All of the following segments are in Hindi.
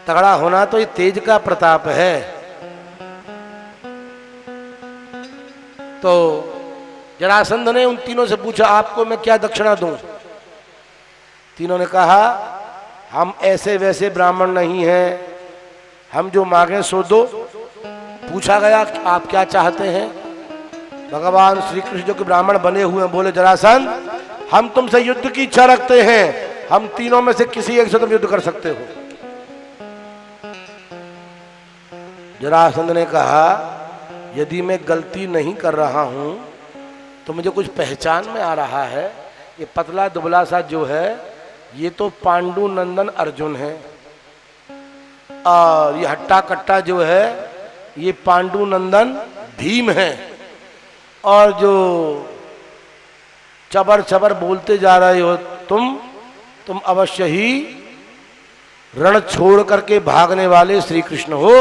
तगड़ा होना तो ये तेज का प्रताप है। तो जरासंध ने उन तीनों से पूछा, आपको मैं क्या दक्षिणा दूं? तीनों ने कहा, हम ऐसे वैसे ब्राह्मण नहीं हैं, हम जो मांगे सो दो। पूछा गया, आप क्या चाहते हैं? भगवान श्री कृष्ण जो कि ब्राह्मण बने हुए हैं, बोले, जरासंध हम तुमसे युद्ध की इच्छा रखते हैं, हम तीनों में से किसी एक से तुम युद्ध कर सकते हो। जरासंध ने कहा, यदि मैं गलती नहीं कर रहा हूं तो मुझे कुछ पहचान में आ रहा है, ये पतला दुबला सा जो है ये तो पांडु नंदन अर्जुन है, और ये हट्टा कट्टा जो है ये पांडु नंदन भीम है, और जो चबर चबर बोलते जा रहे हो तुम अवश्य ही रण छोड़ करके भागने वाले श्री कृष्ण हो।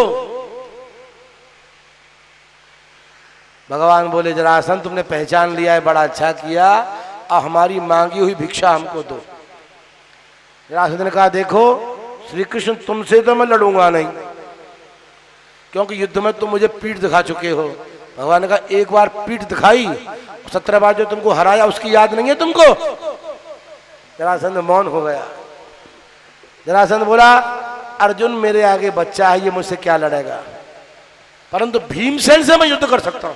भगवान बोले, जरासंध तुमने पहचान लिया है, बड़ा अच्छा किया, अब हमारी मांगी हुई भिक्षा हमको दो। जरासंध ने कहा, देखो श्री कृष्ण तुमसे तो मैं लड़ूंगा नहीं, क्योंकि युद्ध में तुम मुझे पीठ दिखा चुके हो। भगवान ने कहा, एक बार पीठ दिखाई, 17 बार जो तुमको हराया उसकी याद नहीं है तुमको? जरासंध मौन हो गया। जरासंध बोला, अर्जुन मेरे आगे बच्चा है, ये मुझसे क्या लड़ेगा, परंतु भीमसेन से मैं युद्ध कर सकता हूं।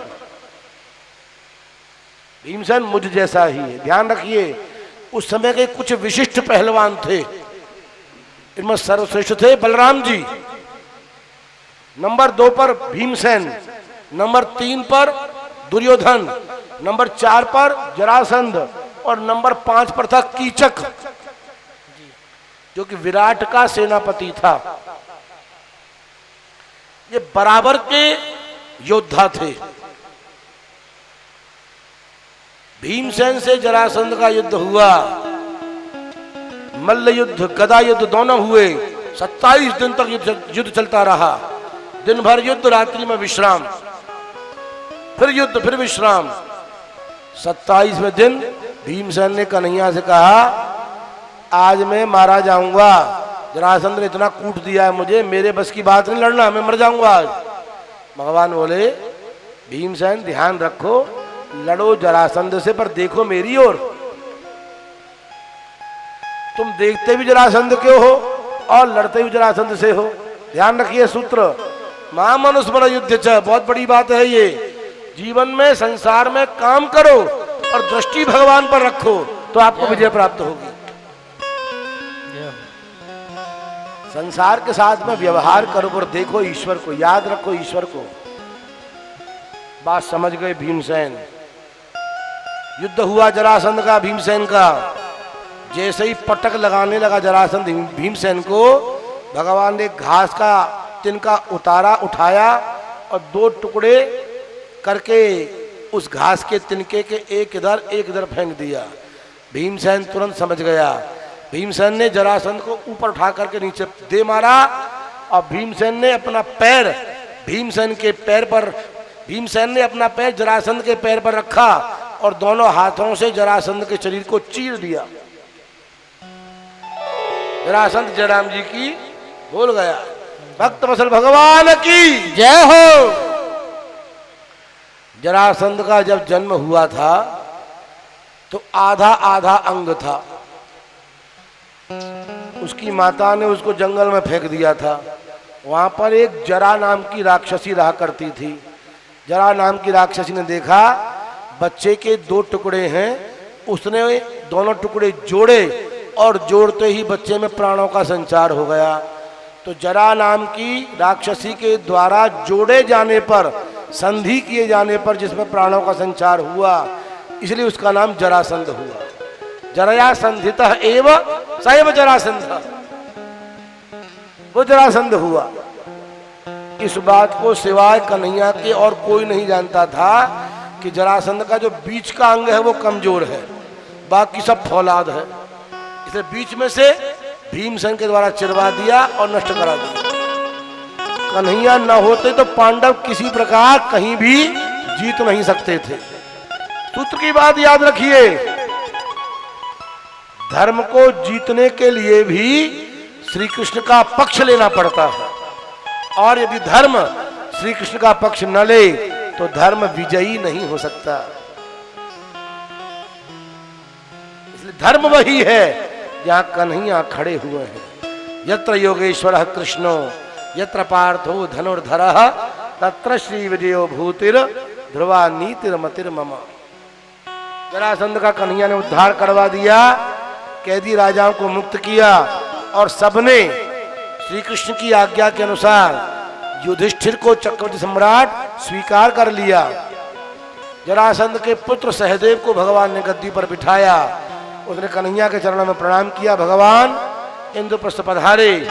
भीमसेन मुझ जैसा ही है। ध्यान रखिए, उस समय के कुछ विशिष्ट पहलवान थे, इनमें सर्वश्रेष्ठ थे बलराम जी, नंबर 2 पर भीमसेन, नंबर 3 पर दुर्योधन, नंबर 4 पर जरासंध, और नंबर 5 पर था कीचक, जो कि विराट का सेनापति था। ये बराबर के योद्धा थे। भीमसेन से जरासंध का युद्ध हुआ, मल्ल युद्ध, गदा युद्ध दोनों हुए। 27 दिन तक युद्ध चलता रहा, दिन भर युद्ध, रात्रि में विश्राम, फिर युद्ध, फिर विश्राम। 27वें दिन भीमसेन ने कन्हैया से कहा, आज मैं मारा जाऊंगा, जरासंध ने इतना कूट दिया है मुझे, मेरे बस की बात नहीं लड़ना, मैं मर जाऊंगा आज। भगवान बोले, भीमसेन ध्यान रखो, लड़ो जरासंध से, पर देखो मेरी ओर, तुम देखते भी जरासंध के हो और लड़ते भी जरासंध से हो। ध्यान रखिए सूत्र, महामनुस्मर युद्ध च, बहुत बड़ी बात है ये। जीवन में, संसार में काम करो और दृष्टि भगवान पर रखो तो आपको विजय प्राप्त होगी। संसार के साथ में व्यवहार करो और देखो ईश्वर को, याद रखो ईश्वर को। बात समझ गए भीमसेन। युद्ध हुआ जरासंध का भीमसेन का। जैसे ही पटक लगाने लगा जरासंध भीमसेन को, भगवान ने घास का तिनका उठाया और 2 टुकड़े करके उस घास के तिनके के एक इधर फेंक दिया। भीमसेन तुरंत समझ गया। भीमसेन ने जरासंध को ऊपर उठा करके नीचे दे मारा, और भीमसेन ने अपना पैर जरासंध के पैर पर रखा और दोनों हाथों से जरासंध के शरीर को चीर दिया। जरासंध जयराम जी की बोल गया। भक्त वत्सल भगवान की जय हो। जरासंध का जब जन्म हुआ था तो आधा अंग था। उसकी माता ने उसको जंगल में फेंक दिया था। वहां पर एक जरा नाम की राक्षसी रहा करती थी। जरा नाम की राक्षसी ने देखा बच्चे के 2 टुकड़े हैं, उसने दोनों टुकड़े जोड़े और जोड़ते ही बच्चे में प्राणों का संचार हो गया। तो जरा नाम की राक्षसी के द्वारा जोड़े जाने पर, संधि किए जाने पर जिसमें प्राणों का संचार हुआ, इसलिए उसका नाम जरासंध हुआ। जरया संधितः एव सैव जरासंध, वो जरासंध हुआ। इस बात को सिवाय कन्हैया के और कोई नहीं जानता था कि जरासंध का जो बीच का अंग है वो कमजोर है, बाकी सब फौलाद है। इसलिए बीच में से भीमसेन के द्वारा चिरवा दिया और नष्ट करा दिया। कन्हैया न होते तो पांडव किसी प्रकार कहीं भी जीत नहीं सकते थे। सूत्र की बात याद रखिए, धर्म को जीतने के लिए भी श्री कृष्ण का पक्ष लेना पड़ता है, और यदि धर्म श्री कृष्ण का पक्ष न ले तो धर्म विजयी नहीं हो सकता। इसलिए धर्म वही है जहां कन्हैया खड़े हुए हैं। यत्र योगेश्वरः कृष्णो यत्र पार्थो धनुर्धरः तत्र श्री विजयो भूतिर ध्रुवा नीतिर्मतिर मम। जरासंध का कन्हैया ने उद्धार करवा दिया, कैदी राजाओं को मुक्त किया, और सबने श्री कृष्ण की आज्ञा के अनुसार युधिष्ठिर को चक्रवर्ती सम्राट स्वीकार कर लिया। जरासंध के पुत्र सहदेव को भगवान ने गद्दी पर बिठाया। उसने कन्हैया के चरणों में प्रणाम किया, भगवान इंद्रप्रस्थ पधारे,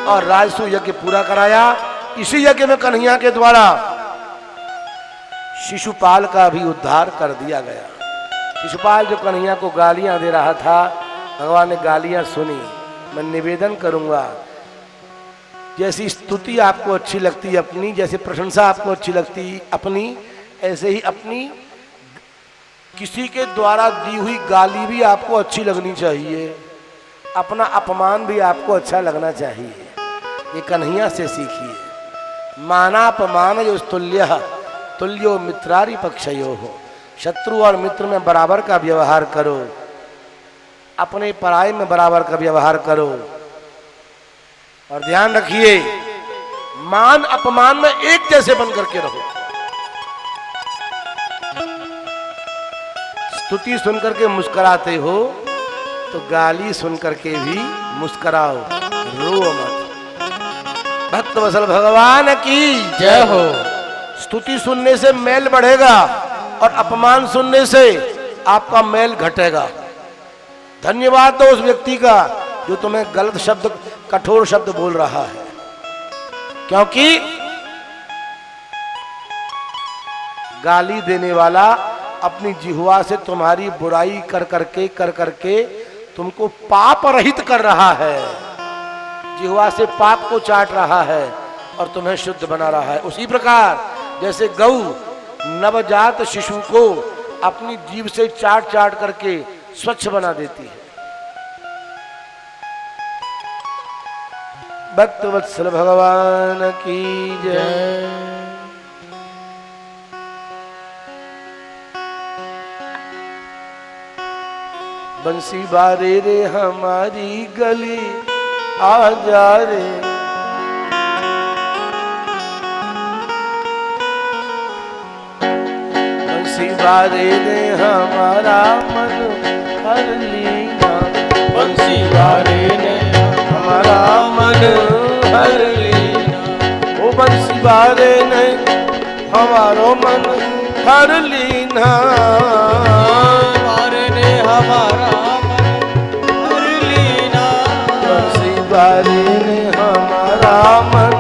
और राजसूय यज्ञ पूरा कराया। इसी यज्ञ में कन्हैया के द्वारा शिशुपाल का भी उद्धार कर दिया गया। शिशुपाल जो कन्हैया को गालियां दे रहा था, भगवान ने गालियां सुनी। मैं निवेदन करूंगा, जैसी स्तुति आपको अच्छी लगती है अपनी, जैसे प्रशंसा आपको अच्छी लगती अपनी, ऐसे ही अपनी किसी के द्वारा दी हुई गाली भी आपको अच्छी लगनी चाहिए, अपना अपमान भी आपको अच्छा लगना चाहिए। ये कन्हैया से सीखिए। मानापमान जो तुल्य तुल्यो मित्रारि पक्षयो हो। शत्रु और मित्र में बराबर का व्यवहार करो, अपने पराये में बराबर का व्यवहार करो। और ध्यान रखिए, मान अपमान में एक जैसे बन करके रहो। स्तुति सुनकर के मुस्कुराते हो तो गाली सुनकर के भी मुस्कुराओ, रो मत। भक्त वत्सल भगवान की जय हो। स्तुति सुनने से मैल बढ़ेगा और अपमान सुनने से आपका मैल घटेगा। धन्यवाद दो उस व्यक्ति का जो तुम्हें गलत शब्द, कठोर शब्द बोल रहा है, क्योंकि गाली देने वाला अपनी जिह्वा से तुम्हारी बुराई कर करके तुमको पाप रहित कर रहा है। जिह्वा से पाप को चाट रहा है और तुम्हें शुद्ध बना रहा है। उसी प्रकार जैसे गऊ नवजात शिशु को अपनी जीभ से चाट चाट करके स्वच्छ बना देती है। भक्त वत्सल भगवान की जय। बंसी बारे रे हमारी गली आ जा रे, बंसी बारे रे हमारा मन हर लीना, बंसी बारे ने हमारा मन हर लीना। ओ बंसी बारे ने हमारो मन हर लीना, बारे ने हमारा मन हर लीना। बंसी बारे ने हमारा मन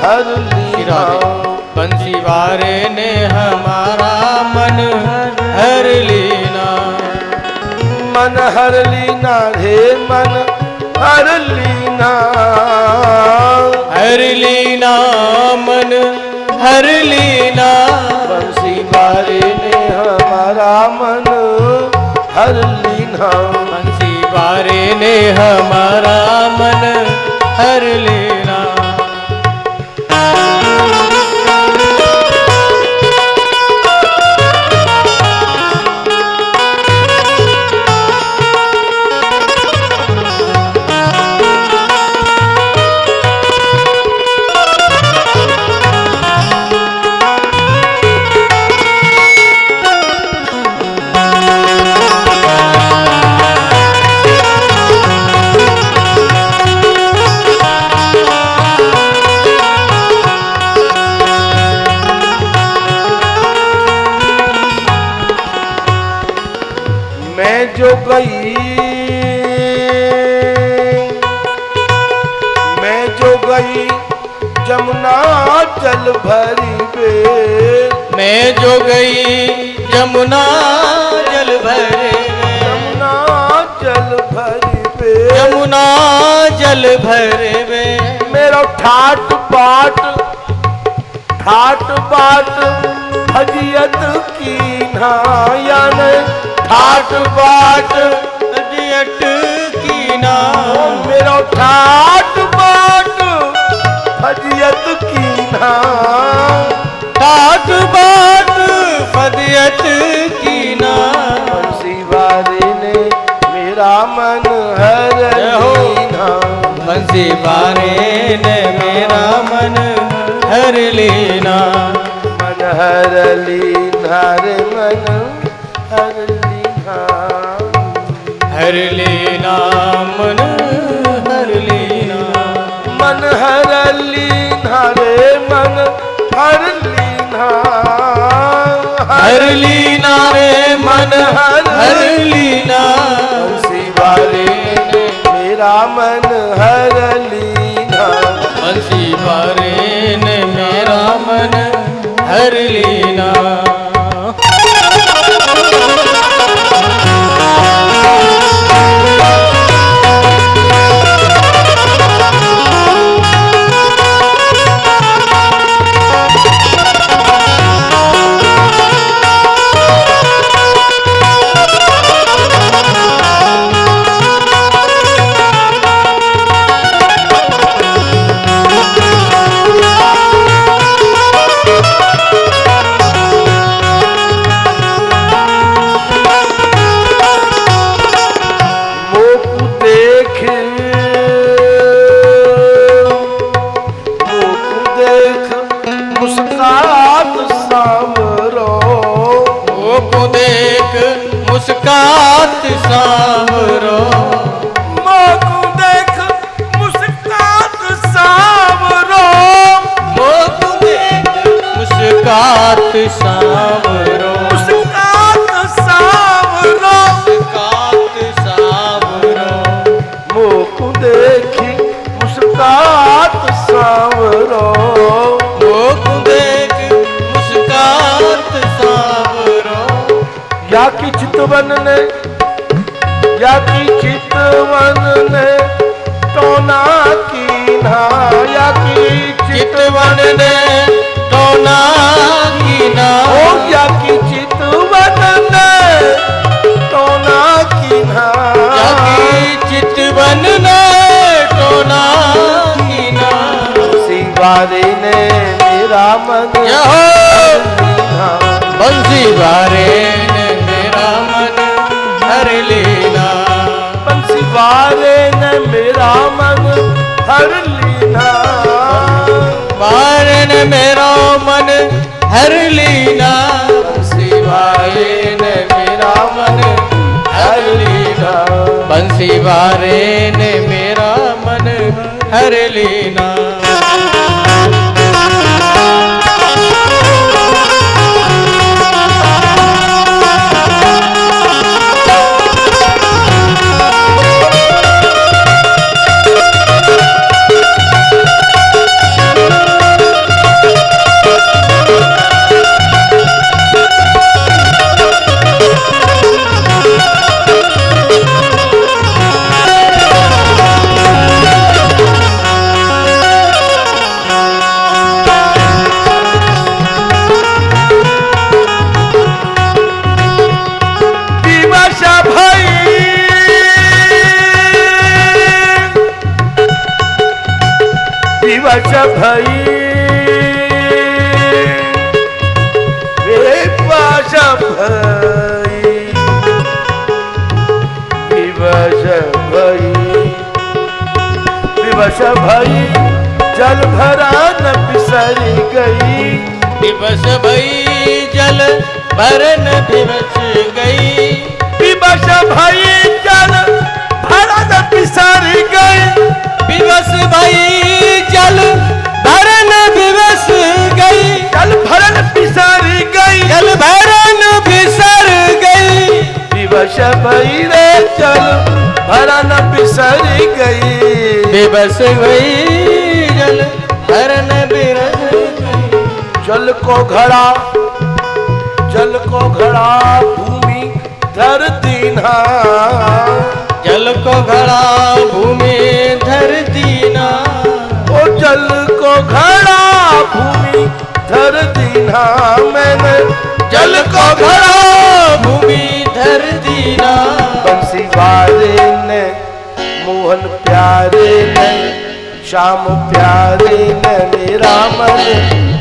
हर लीना, बंसी बारे ने हमारा मन हर लीना। मन हर लीना रे मन हर लीना, हर लीना मन हर लीना। बंसी बारे ने हमारा मन हर लीना, बंसी बारे ने हमारा मन हर लीना। जो गई मैं जो गई जमुना जल भरी बे, मैं जो गई जमुना जल भरे, जमुना जल भरी बे, जमुना जल भरे वे। मेरा ठाट बाट हजियत की नायन, ठाट बाट हजियत की ना। मेरा ठाट बाट फजियत कीन्हा ठाट बाट फजियत कीन्हा बंसी वाले ने मेरा मन हर लीन्हा बंसी वाले ने मेरा मन हर लीना मन हर लीन्हा रे मन हर लीन्हा हर लीना मन हर लीना मन हर लीन्हा रे मन हर लीन्हा हर लीना रे मन हर लीना बंसी वाले ने मेरा मन हर लीन्हा बंसी वाले ने मेरा मन हर लीना मुस्कात सांवरो मोकू देख मुस्कात सांवरो मोकू देख मुस्कात सांवरो मुस्कात सांवरो मुस्कात सांवरो मोकू देखी मुस्कात सांवरो मोकू देख मुस्कात सांवरो या की चितवन ने टोना कीन्हा या की चितवन ने टोना कीन्हा ओ या की चितवन ने टोना कीन्हा या की चितवन ने टोना कीन्हा बंसी वाले ने मेरा मन बंसी वाले ने मेरा मन हर लीना बंसी वाले ने मेरा मन हर लीना वाले ने मेरा मन हर लीना बंसी वाले ने मेरा मन हर लीना बंसी वाले ने मेरा मन हर लीना विवश भई विवश भई विवश भई विवश भई जल भरा न बिसरी गई विवश भई जल भरन विवश गई विवश भई जल भरा न बिसरी गई विवश भई जल भरन विवश गई जल भरन बिसरी गई जल भरन बिसर गई विवश भई रे जल भरन बिसरी गई विवश भई जल भरन बिसर गई जल को घड़ा भूमि धर दीना जल को घड़ा भूमि धर दीना ओ जल को घड़ा भूमि धर दीना मैंने जल को घड़ा भूमि धर दीना बंसी वाले ने मोहन प्यारे न श्याम प्यारे न मेरा मन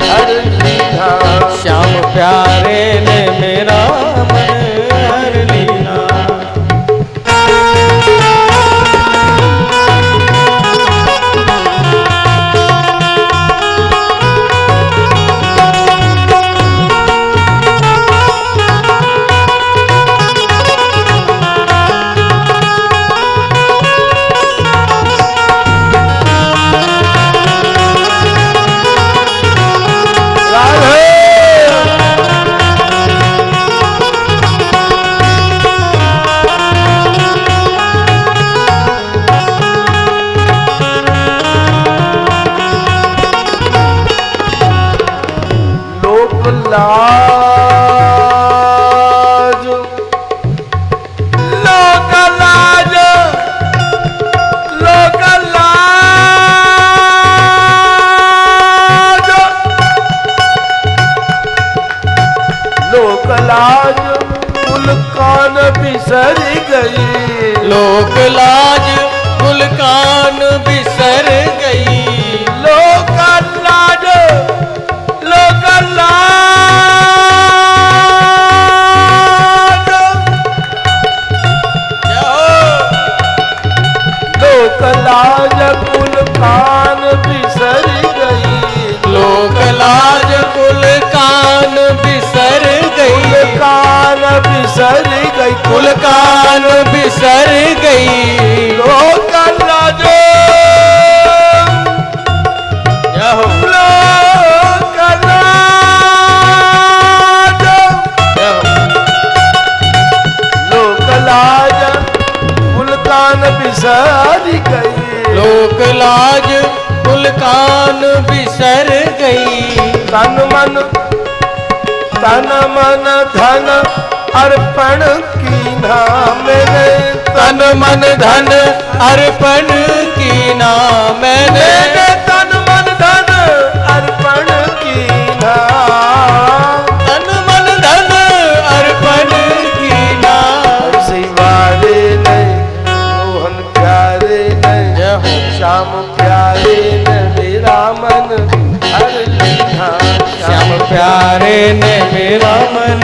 हर लीना। श्याम प्यारे ने मेरा मन हर लीना। लाज लोक लाज लोक लाज लोक लाज कुल कान बिसर गई। लोक लाज कुल कान बिसर गई। लोक लाज लोक लाज लोक लाज कुल कान बिसर गई। लोक लाज कुल कान बिसर गई। कान बिसर गई कुल कान बिसर गई। लोक लाज लोक लाज कुल कान बिसर गई। लोक लाज कुल कान बिसर गई। तन मन धन अर्पण कीना मैंने। तन मन धन अर्पण कीना मैंने। तन मन धन अर्पण कीना। तन मन धन अर्पण कीना। शिवारे नहीं मोहन प्यारे नहीं श्याम प्यारे न मेरा मन हर लीना। श्याम प्यारे ने मेरा मन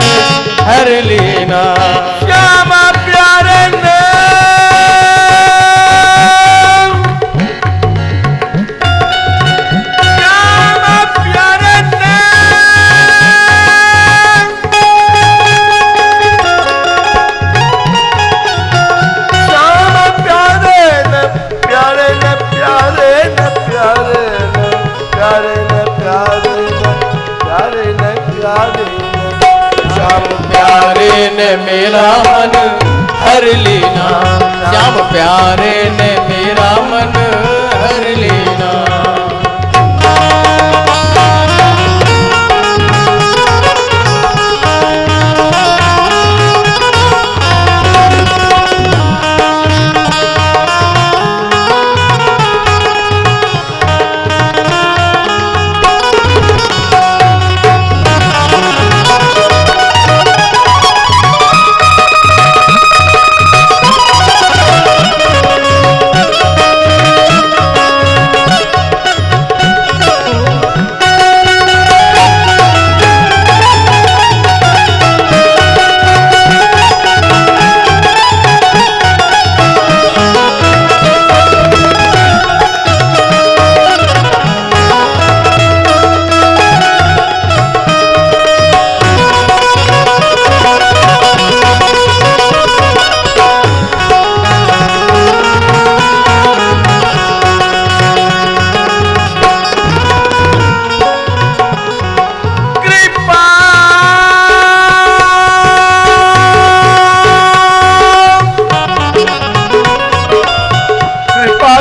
हर लीना। श्याम प्यारे ने श्याम प्यारे ने श्याम प्यारे न प्यारे न प्यारे न प्यारे न प्यारे न प्यारे न प्यारे न प्यारे न श्याम प्यारे ने मेरा मन हर लीना। श्याम प्यारे ने मेरा मन हर लीना।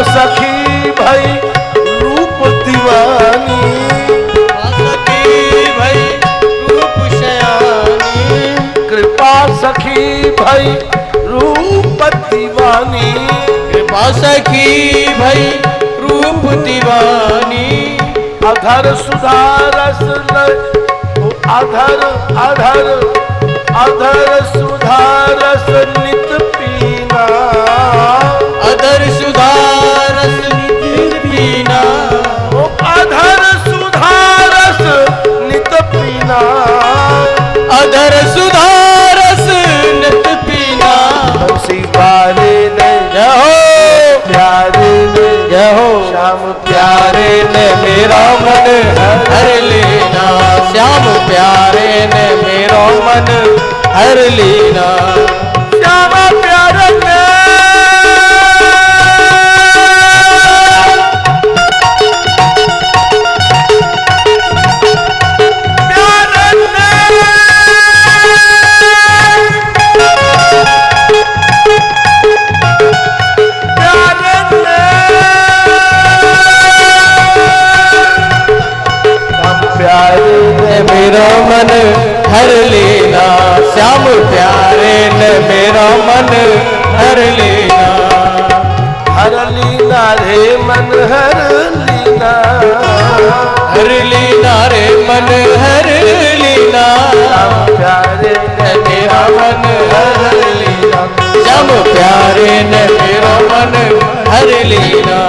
सखी भाई रूप दीवानी। सखी भाई रूप शयानी। कृपा सखी भाई रूप दीवानी। कृपा सखी भाई रूप दीवानी। अधर सुधारस अधर अधर अधर सुधारस नित पीना। अधर सुधारस नित पीना, ओ अधर सुधारस नित पीना, अधर सुधारस नित पीना। बंसी वाले ने जय हो प्यारे ने, जय हो श्याम प्यारे ने मेरा मन हर लेना, श्याम प्यारे ने मेरा मन हर लेना। श्याम प्यारे ने मेरा मन हर लेना, श्याम प्यारे ने मेरा मन हर लेना। हर लीना रे मन हर लीना, हर लीना रे मन हर लीना, प्यारे ने मेरा मन हर लीना, श्याम प्यारे ने मेरा मन हर लीना।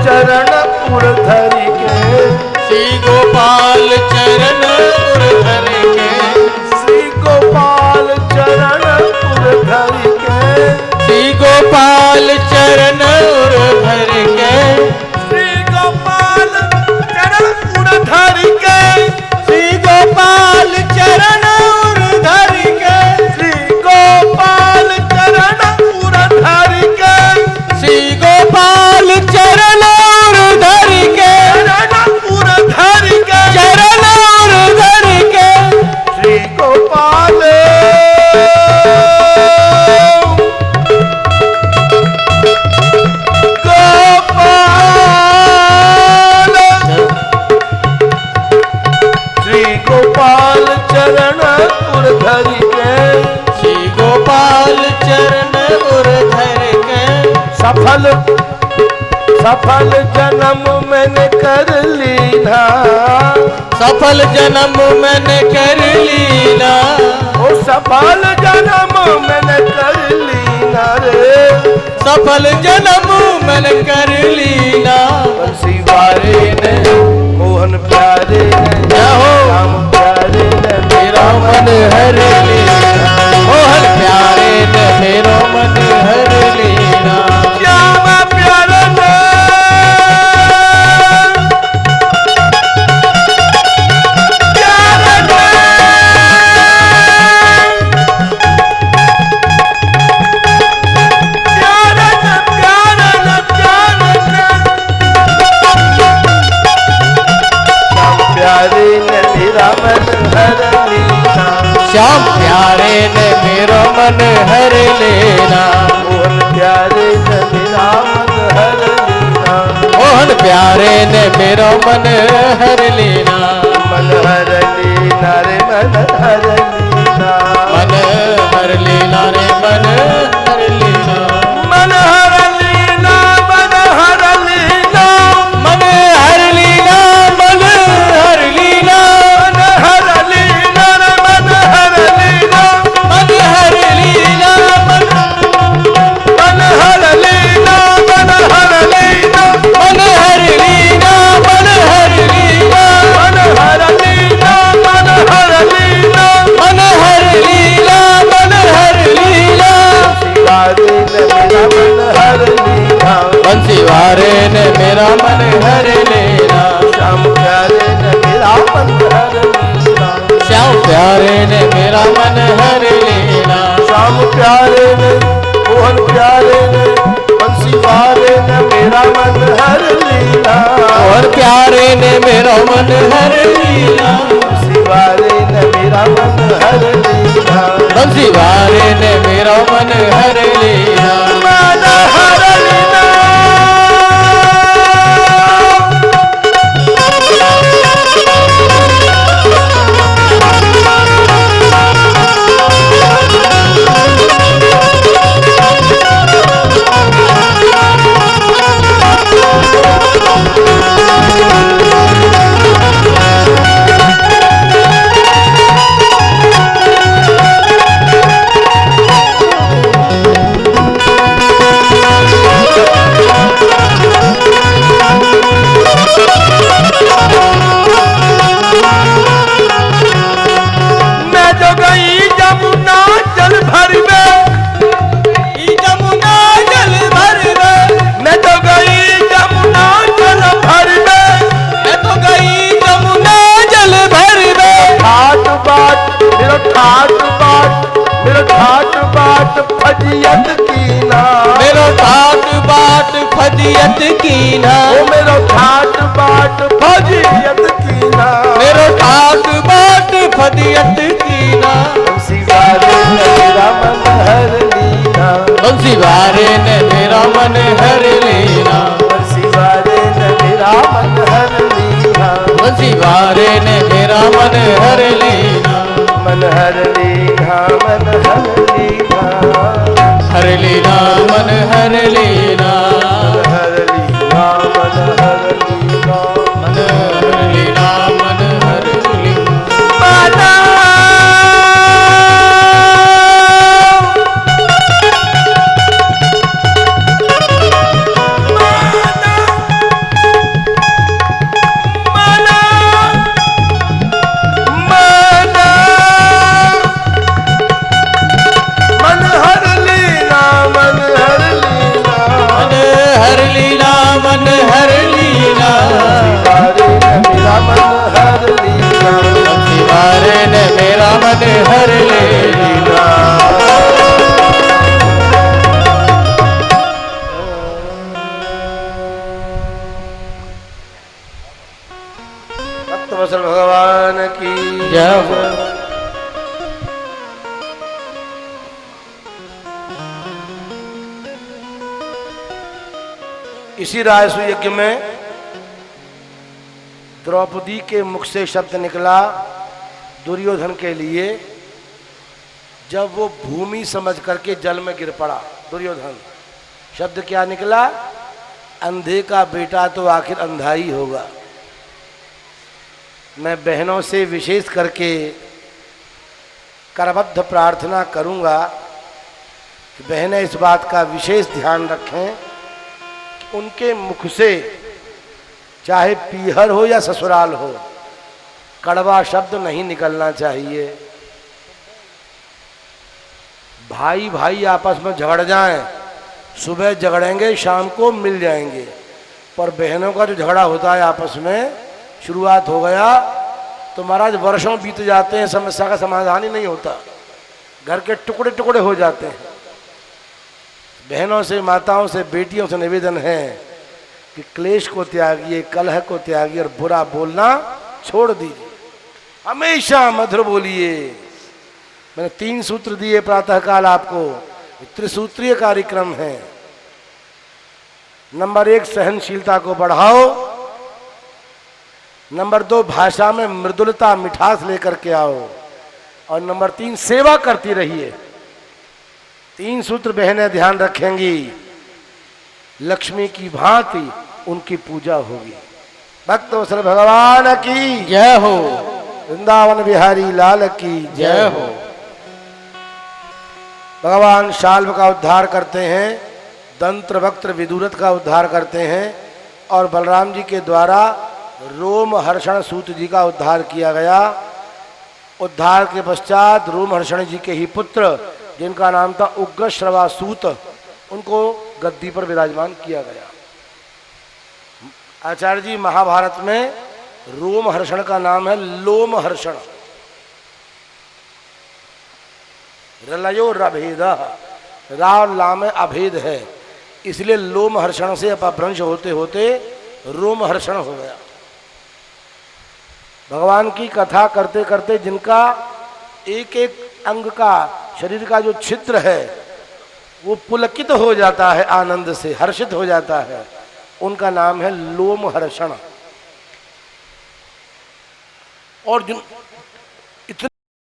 चरण उर्धर के, श्री गोपाल चरण उर्धर के, श्री गोपाल चरण उर्धर के, श्री गोपाल चरण उर्धर के, श्री गोपाल चरण उर्धर के, श्री गोपाल चरण उर्धर के, श्री गोपाल चरण उर्धर के, श्री गोपाल चरण उर्धर के, चरण उर्धर के, श्री गोपाल श्री गोपाल चरण उर्धर के, श्री गोपाल चरण उर्धर के। सफल सफल जन्म मैंने कर लीना, सफल जन्म मैंने कर लीना, ओ सफल जन्म मैंने कर लीना रे, सफल जन्म मैंने कर लीना। बंसी वाले ने मोहन प्यारे ने, राम प्यारे ने मेरा मन हर लेना, मोहन प्यारे ने मेरा मन हर लेना। श्याम प्यारे ने श्याम प्यारे ने मेरा मन हर लेना, मोहन प्यारे ने मेरा मन हर लेना, मोहन प्यारे ने मेरा मन हर लेना। मन हर लीना रे मन हर लीना, मन हर लेना रे मन हर लेना, मन हर लीना मन हर लीना, मन हर लीना मन हर लीना, मन हर लीना रे मन हर लीना, मन हर लीना मन हर लीना मन हर लीना, मन हर लीना मन हर लीना, मन हर लीना मन हर लीना, मन हर लीला मन हर प्यारे ने मेरा मन हर लेना, श्याम प्यारे ने मेरा मन हर लीना, श्याम प्यारे ने मेरा मन हर लेना, श्याम प्यारे ने मोहन प्यारे ने बंसी वाले ने मेरा मन हर लीना, और प्यारे ने मेरा मन हर लेना, बंसी वाले ने मेरा मन हर लीना, बंसी वाले ने मेरा मन हर लेना, मन हर लीना। फजियत कीना, मेरो ठाट बाट फजियत कीना, ओ मेरो ठाट बाट फजियत कीना, मेरो ठाट बाट फजियत कीना, बंसी वाले ने मेरा मन हर लीना, बंसी वाले ने मेरा मन हर लेना, बंसी वाले ने मेरा मन हर लीना, बंसी वाले ने मेरा मन हर लेना, मन हर लीना, मन हर लीना, हर लेना मन हर लेना, मन हर लीना, मन हर लीना, मन हर लेना, मन हर लेना, माना मन हर लेना। भक्तवत्सल भगवान की जय हो। इसी राजसूय यज्ञ में द्रौपदी के मुख से शब्द निकला दुर्योधन के लिए, जब वो भूमि समझ करके जल में गिर पड़ा। दुर्योधन शब्द क्या निकला? अंधे का बेटा तो आखिर अंधा ही होगा। मैं बहनों से विशेष करके करबद्ध प्रार्थना करूंगा कि बहनें इस बात का विशेष ध्यान रखें कि उनके मुख से चाहे पीहर हो या ससुराल हो, कड़वा शब्द नहीं निकलना चाहिए। भाई भाई आपस में झगड़ जाएं, सुबह झगड़ेंगे शाम को मिल जाएंगे, पर बहनों का जो झगड़ा होता है आपस में, शुरुआत हो गया तो महाराज वर्षों बीत जाते हैं, समस्या का समाधान ही नहीं होता, घर के टुकड़े टुकड़े हो जाते हैं। बहनों से, माताओं से, बेटियों से निवेदन है कि क्लेश को त्यागिए, कलह को त्यागिए और बुरा बोलना छोड़ दीजिए। हमेशा मधुर बोलिए। मैंने 3 सूत्र दिए प्रातःकाल आपको, त्रिसूत्रीय कार्यक्रम है। नंबर 1 सहनशीलता को बढ़ाओ, नंबर 2 भाषा में मृदुलता मिठास लेकर के आओ, और नंबर 3 सेवा करती रहिए। 3 सूत्र बहनें ध्यान रखेंगी, लक्ष्मी की भांति उनकी पूजा होगी। भक्तवत्सल भगवान की जय हो। वृंदावन बिहारी लाल की जय हो। भगवान शाल्व का उद्धार करते हैं, दंत्र वक्त्र विदुरथ का उद्धार करते हैं, और बलराम जी के द्वारा रोमहर्षण सूत जी का उद्धार किया गया। उद्धार के पश्चात रोमहर्षण जी के ही पुत्र, जिनका नाम था उग्रश्रवा सूत, उनको गद्दी पर विराजमान किया गया। आचार्य जी महाभारत में रोमहर्षण का नाम है लोमहर्षण। रलयो रभेद, रा और ला में अभेद है, इसलिए लोमहर्षण से अपभ्रंश होते होते रोमहर्षण हो गया। भगवान की कथा करते करते जिनका एक एक अंग का, शरीर का जो छिद्र है वो पुलकित हो जाता है, आनंद से हर्षित हो जाता है, उनका नाम है लोमहर्षण। और